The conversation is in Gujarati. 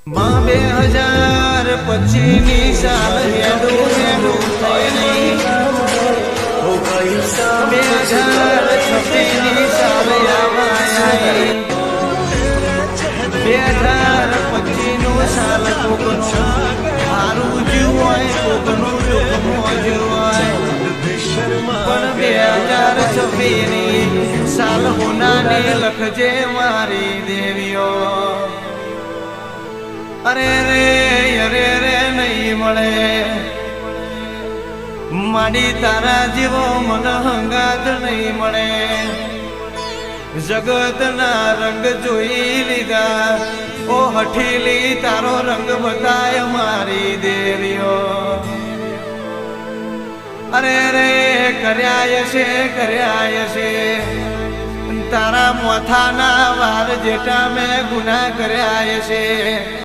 2025 સાલ હેડું હેડું થઈ નહીં 2026 સાલ આવાય 2025 સાલ કોકનું સારું જીવ હોય કોકનું દુઃખમાં જીવ હોય પણ 2026 સાલ હોનાની લખજે મારી દેવીઓ અરે રે નહીં મળે માડી તારા જેવો મન હંગાત નહીં મળે જગતના રંગ જોઈ લીધા ઓ હઠીલી તારો રંગ બતાય મારી દેવીઓ અરે રે કર્યા છે તારા મોથાના વાર જેટા મેં ગુના કર્યા છે